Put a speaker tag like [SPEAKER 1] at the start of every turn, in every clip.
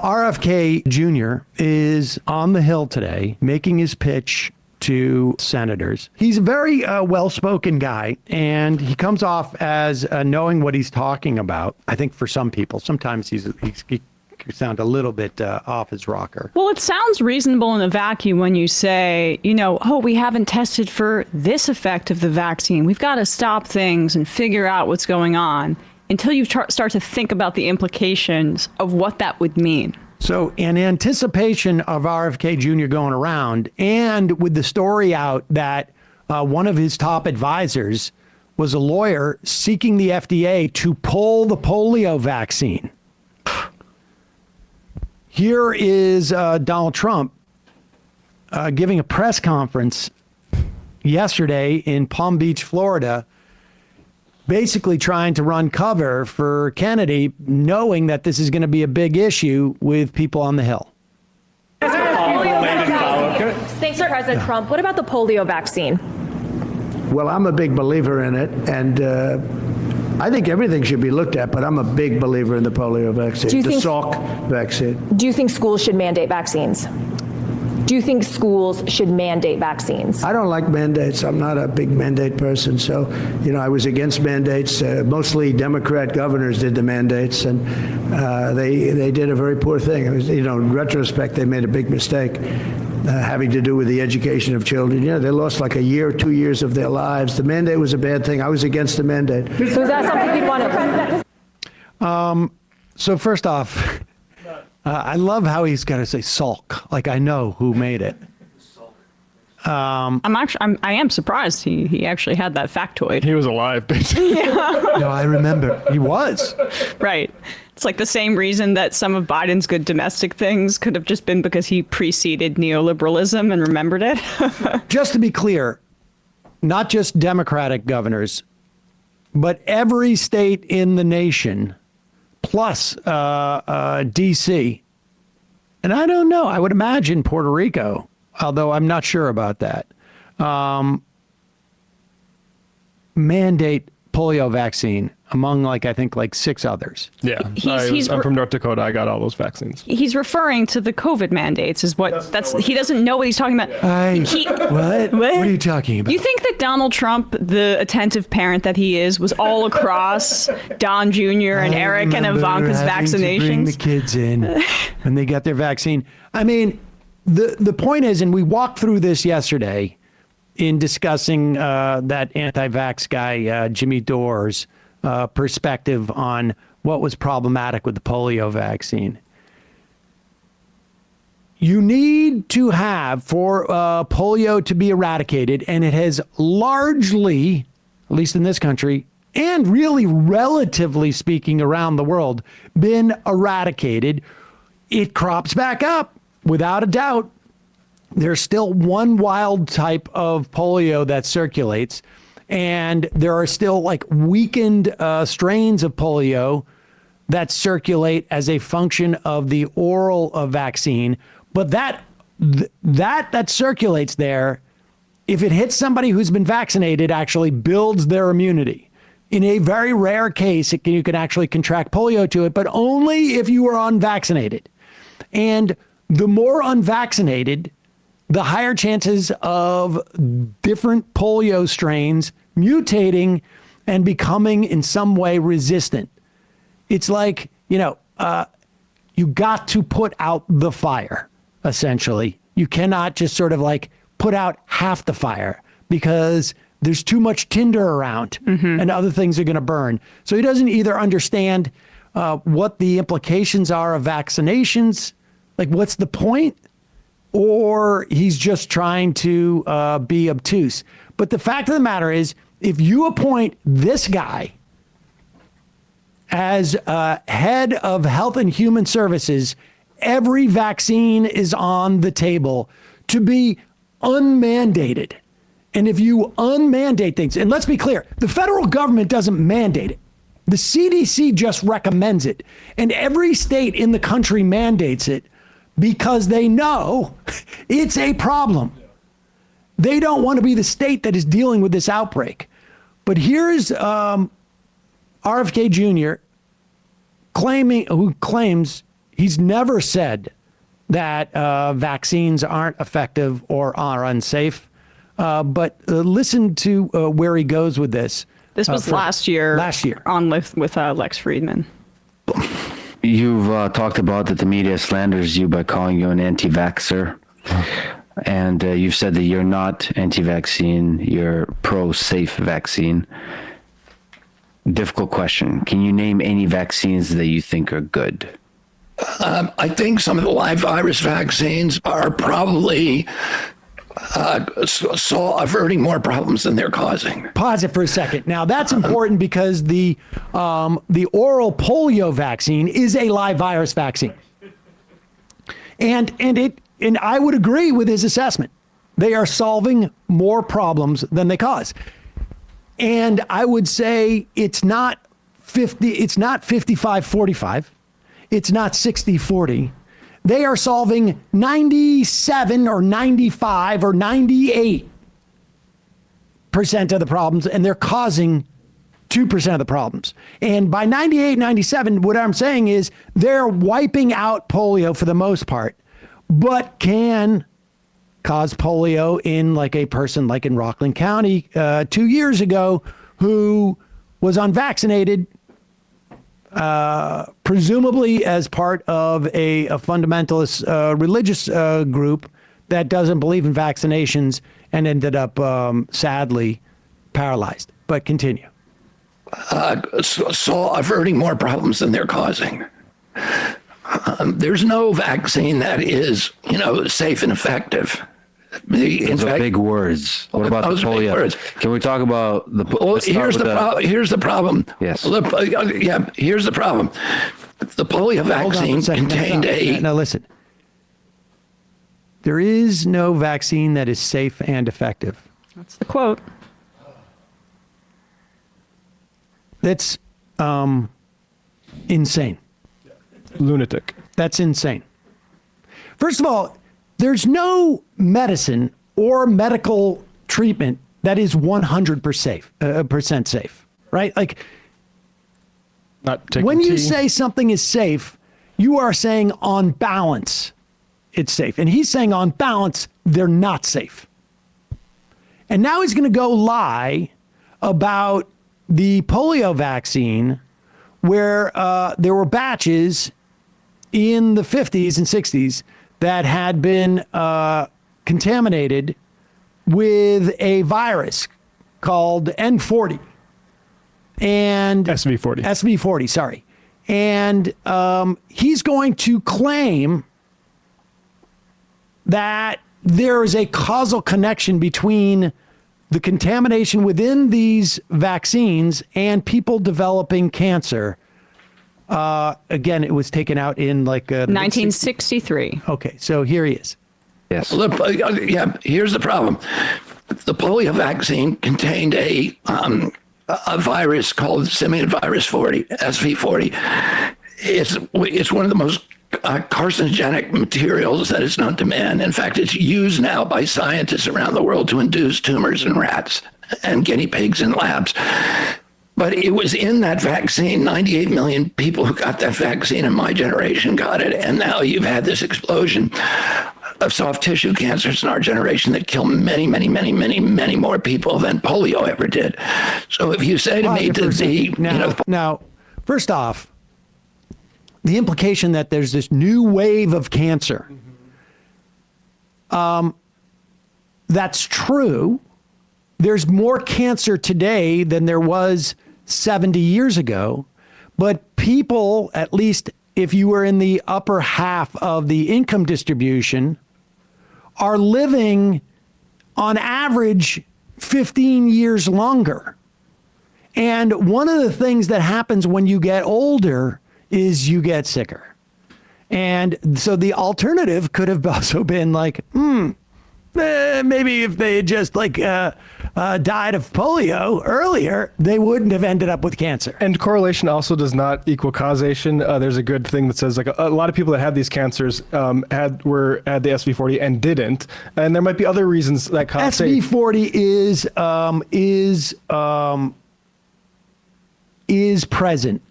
[SPEAKER 1] RFK Jr. is on the Hill today making his pitch to senators. He's a very well-spoken guy, and he comes off as knowing what he's talking about. I think for some people, sometimes he can sound a little bit off his rocker.
[SPEAKER 2] Well, it sounds reasonable in a vacuum when you say, oh, we haven't tested for this effect of the vaccine. We've got to stop things and figure out what's going on, until you start to think about the implications of what that would mean.
[SPEAKER 1] So in anticipation of RFK Jr. going around, and with the story out that one of his top advisors was a lawyer seeking the FDA to pull the polio vaccine, here is Donald Trump giving a press conference yesterday in Palm Beach, Florida, basically trying to run cover for Kennedy, knowing that this is going to be a big issue with people on the Hill.
[SPEAKER 3] Thanks, President Trump. What about the polio vaccine?
[SPEAKER 4] Well, I'm a big believer in it, and I think everything should be looked at, but I'm a big believer in the polio vaccine, the Salk vaccine.
[SPEAKER 3] Do you think schools should mandate vaccines? Do you think schools should mandate vaccines?
[SPEAKER 4] I don't like mandates. I'm not a big mandate person. So, I was against mandates. Mostly Democrat governors did the mandates, and they did a very poor thing. It was, in retrospect, they made a big mistake having to do with the education of children. They lost like a year or 2 years of their lives. The mandate was a bad thing. I was against the mandate.
[SPEAKER 3] So is that something you'd want to?
[SPEAKER 1] So first off, I love how he's got to say Salk, like I know who made it.
[SPEAKER 2] I am surprised he actually had that factoid.
[SPEAKER 5] He was alive, basically.
[SPEAKER 1] No, I remember he was.
[SPEAKER 2] Right. It's like the same reason that some of Biden's good domestic things could have just been because he preceded neoliberalism and remembered it.
[SPEAKER 1] Just to be clear, not just Democratic governors, but every state in the nation, plus D.C., and I don't know, I would imagine Puerto Rico, although I'm not sure about that, mandate polio vaccine among I think 6 others.
[SPEAKER 5] Yeah, I'm from North Dakota. I got all those vaccines.
[SPEAKER 2] He's referring to the COVID mandates he doesn't know what he's talking about.
[SPEAKER 1] What are you talking about?
[SPEAKER 2] You think that Donald Trump, the attentive parent that he is, was all across Don Jr. and Eric and Ivanka's vaccinations?
[SPEAKER 1] Bring the kids in when they got their vaccine. I mean, the point is, and we walked through this yesterday in discussing that anti-vax guy, Jimmy Dore's perspective on what was problematic with the polio vaccine. You need to have, for polio to be eradicated, and it has largely, at least in this country, and really relatively speaking around the world, been eradicated. It crops back up, without a doubt. There's still one wild type of polio that circulates, and there are still weakened strains of polio that circulate as a function of the oral vaccine. But that circulates there, if it hits somebody who's been vaccinated, actually builds their immunity. In a very rare case, you can actually contract polio to it, but only if you are unvaccinated. And the more unvaccinated, the higher chances of different polio strains mutating and becoming in some way resistant. It's like, you got to put out the fire, essentially. You cannot just sort of put out half the fire because there's too much tinder around and other things are going to burn. So he doesn't either understand what the implications are of vaccinations, what's the point, or he's just trying to be obtuse. But the fact of the matter is, if you appoint this guy as head of Health and Human Services, every vaccine is on the table to be unmandated. And if you unmandate things, and let's be clear, the federal government doesn't mandate it. The CDC just recommends it. And every state in the country mandates it because they know it's a problem. They don't want to be the state that is dealing with this outbreak. But here's RFK Jr. who claims He's never said that vaccines aren't effective or are unsafe. But listen to where he goes with this.
[SPEAKER 2] This was last year.
[SPEAKER 1] Last year.
[SPEAKER 2] On with Lex Friedman.
[SPEAKER 6] You've talked about that the media slanders you by calling you an anti-vaxxer. And you've said that you're not anti-vaccine, you're pro-safe vaccine. Difficult question. Can you name any vaccines that you think are good?
[SPEAKER 7] I think some of the live virus vaccines are probably averting more problems than they're causing.
[SPEAKER 1] Pause it for a second. Now that's important because the oral polio vaccine is a live virus vaccine, and I would agree with his assessment. They are solving more problems than they cause, and I would say it's not 55-45. It's not 60-40. They are solving 97 or 95 or 98% of the problems, and they're causing 2% of the problems. And by 98, 97, what I'm saying is they're wiping out polio for the most part, but can cause polio in like a person like in Rockland County 2 years ago who was unvaccinated, presumably as part of a fundamentalist religious group that doesn't believe in vaccinations and ended up sadly paralyzed. But continue.
[SPEAKER 7] Averting more problems than they're causing. There's no vaccine that is, safe and effective.
[SPEAKER 6] Those are big words. What about the polio?
[SPEAKER 7] Words.
[SPEAKER 6] Can we talk about the?
[SPEAKER 7] Well, here's the problem.
[SPEAKER 6] Yes.
[SPEAKER 7] Yeah. Here's the problem. The polio vaccine contained
[SPEAKER 1] Now listen. There is no vaccine that is safe and effective.
[SPEAKER 2] That's the quote.
[SPEAKER 1] That's insane.
[SPEAKER 5] Lunatic.
[SPEAKER 1] That's insane. First of all, there's no medicine or medical treatment that is 100% safe, right? Like,
[SPEAKER 5] Not taking
[SPEAKER 1] when you
[SPEAKER 5] tea.
[SPEAKER 1] say something is safe, you are saying on balance it's safe. And he's saying on balance they're not safe. And now he's going to go lie about the polio vaccine where there were batches in the 50s and 60s that had been contaminated with a virus called N40 and SV40, sorry. And he's going to claim that there is a causal connection between the contamination within these vaccines and people developing cancer. Again, it was taken out in like
[SPEAKER 2] 1963.
[SPEAKER 1] Okay, so here he is.
[SPEAKER 6] Yes.
[SPEAKER 7] Yeah. Here's the problem. The polio vaccine contained a virus called simian virus 40, SV40. It's one of the most carcinogenic materials that is known to man. In fact, it's used now by scientists around the world to induce tumors in rats and guinea pigs in labs. But it was in that vaccine. 98 million people who got that vaccine in my generation got it. And now you've had this explosion of soft tissue cancers in our generation that kill many, many, many, many, many more people than polio ever did. So if you say to me that
[SPEAKER 1] now, first off, the implication that there's this new wave of cancer, that's true. There's more cancer today than there was 70 years ago, but people, at least if you were in the upper half of the income distribution, are living on average 15 years longer. And one of the things that happens when you get older is you get sicker. And so the alternative could have also been like, maybe if they had just died of polio earlier, they wouldn't have ended up with cancer.
[SPEAKER 5] And correlation also does not equal causation. There's a good thing that says like a lot of people that had these cancers had the SV40 and didn't, and there might be other reasons that cause
[SPEAKER 1] SV40 is present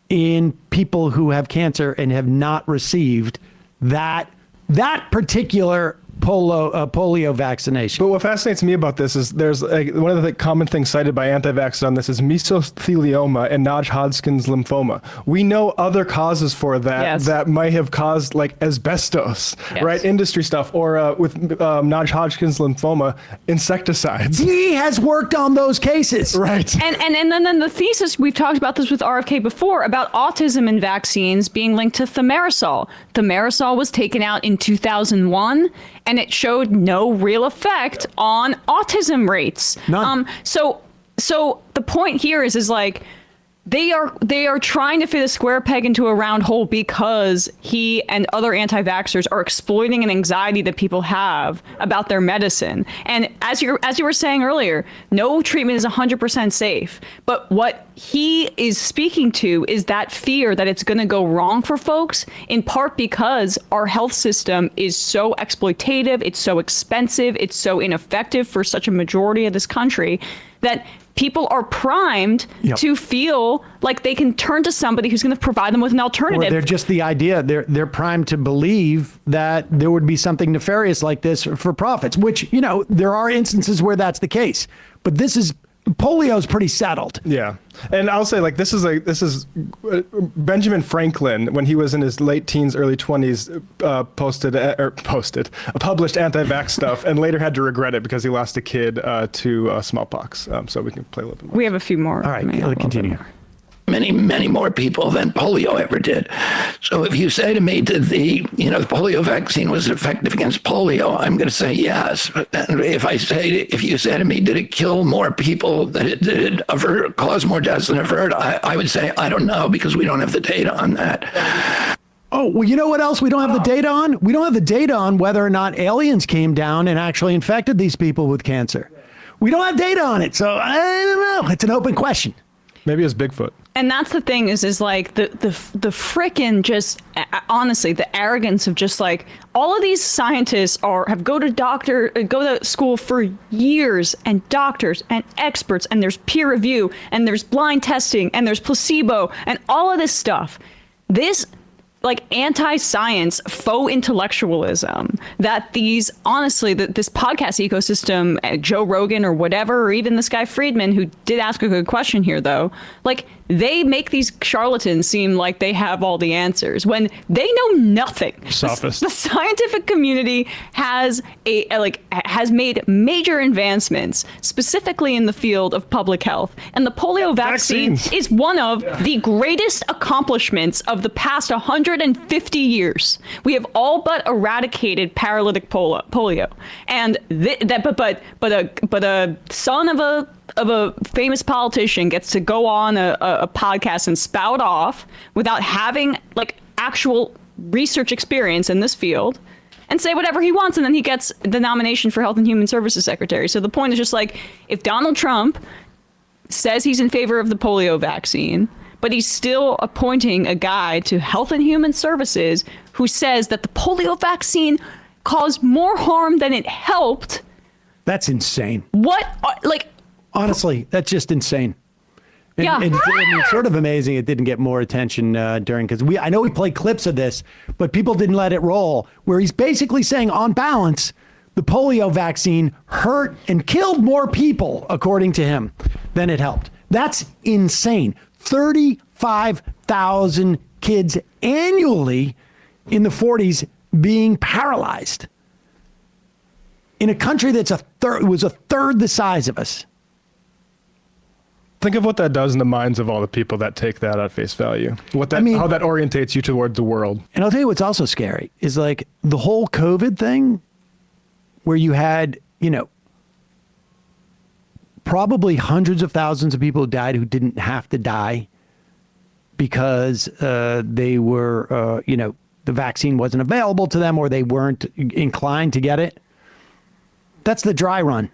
[SPEAKER 1] in people who have cancer and have not received that particular polio vaccination.
[SPEAKER 5] But what fascinates me about this is there's one of the common things cited by anti-vaxxers on this is mesothelioma and non-Hodgkin's lymphoma. We know other causes for that
[SPEAKER 2] Yes.
[SPEAKER 5] that might have caused like asbestos, right? Industry stuff, or with non-Hodgkin's lymphoma, insecticides.
[SPEAKER 1] He has worked on those cases.
[SPEAKER 5] Right.
[SPEAKER 2] And then the thesis, we've talked about this with RFK before, about autism and vaccines being linked to thimerosal. Thimerosal was taken out in 2001, and it showed no real effect on autism rates.
[SPEAKER 1] None.
[SPEAKER 2] So the point here is like, they are trying to fit a square peg into a round hole because he and other anti-vaxxers are exploiting an anxiety that people have about their medicine. And as you were saying earlier, no treatment is 100% safe. But what he is speaking to is that fear that it's going to go wrong for folks, in part because our health system is so exploitative, it's so expensive, it's so ineffective for such a majority of this country that people are primed to feel like they can turn to somebody who's going to provide them with an alternative.
[SPEAKER 1] Or they're just the idea. They're primed to believe that there would be something nefarious like this for profits, which, there are instances where that's the case. But polio's pretty settled.
[SPEAKER 5] Yeah. And I'll say this is Benjamin Franklin, when he was in his late teens, early 20s, published anti-vax stuff and later had to regret it because he lost a kid to smallpox. So we can play a little bit more.
[SPEAKER 2] We have a few more.
[SPEAKER 1] All right, continue.
[SPEAKER 7] Many, many more people than polio ever did. So if you say to me that the polio vaccine was effective against polio, I'm going to say yes. But then if you say to me, did it kill more people than it did cause more deaths than avert, I would say, I don't know, because we don't have the data on that.
[SPEAKER 1] Oh, well, you know what else we don't have the data on? We don't have the data on whether or not aliens came down and actually infected these people with cancer. We don't have data on it. So I don't know. It's an open question.
[SPEAKER 5] Maybe it's Bigfoot.
[SPEAKER 2] And that's the thing is like the frickin' just honestly the arrogance of just like all of these scientists go to school for years, and doctors and experts, and there's peer review, and there's blind testing, and there's placebo, and all of this stuff. This like anti-science faux intellectualism that this podcast ecosystem, Joe Rogan or whatever, or even this guy Friedman, who did ask a good question here though, like they make these charlatans seem like they have all the answers when they know nothing.
[SPEAKER 5] Sophists.
[SPEAKER 2] The scientific community has made major advancements, specifically in the field of public health. And the polio vaccine is one of the greatest accomplishments of the past 150 years. We have all but eradicated paralytic polio. And but a son of a famous politician gets to go on a podcast and spout off without having like actual research experience in this field and say whatever he wants, and then he gets the nomination for Health and Human Services Secretary. So the point is just like, if Donald Trump says he's in favor of the polio vaccine, but he's still appointing a guy to Health and Human Services who says that the polio vaccine caused more harm than it helped.
[SPEAKER 1] That's insane. Honestly, that's just insane. And it's sort of amazing it didn't get more attention during, because I know we played clips of this, but people didn't let it roll, where he's basically saying, on balance, the polio vaccine hurt and killed more people, according to him, than it helped. That's insane. 35,000 kids annually in the 40s being paralyzed in a country that's was a third the size of us.
[SPEAKER 5] Think of what that does in the minds of all the people that take that at face value. How that orientates you toward the world.
[SPEAKER 1] And I'll tell you what's also scary is like the whole COVID thing, where you had, probably hundreds of thousands of people who died who didn't have to die because they were, the vaccine wasn't available to them or they weren't inclined to get it. That's the dry run.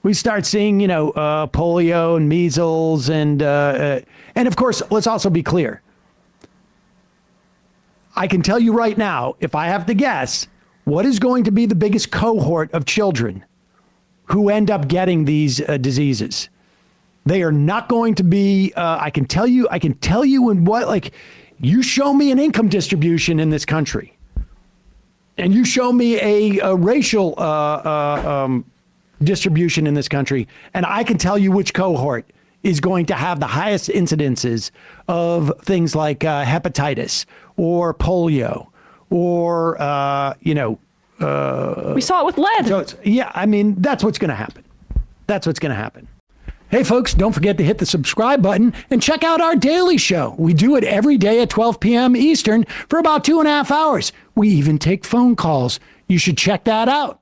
[SPEAKER 1] We start seeing, polio and measles and of course, let's also be clear. I can tell you right now, if I have to guess, what is going to be the biggest cohort of children who end up getting these diseases? They are not going to be, I can tell you in what, like, you show me an income distribution in this country and you show me a racial distribution in this country, and I can tell you which cohort is going to have the highest incidences of things like hepatitis or polio or,
[SPEAKER 2] we saw it with lead.
[SPEAKER 1] so yeah, I mean, that's what's going to happen. That's what's going to happen. Hey, folks, don't forget to hit the subscribe button and check out our daily show. We do it every day at 12 p.m. Eastern for about 2.5 hours. We even take phone calls. You should check that out.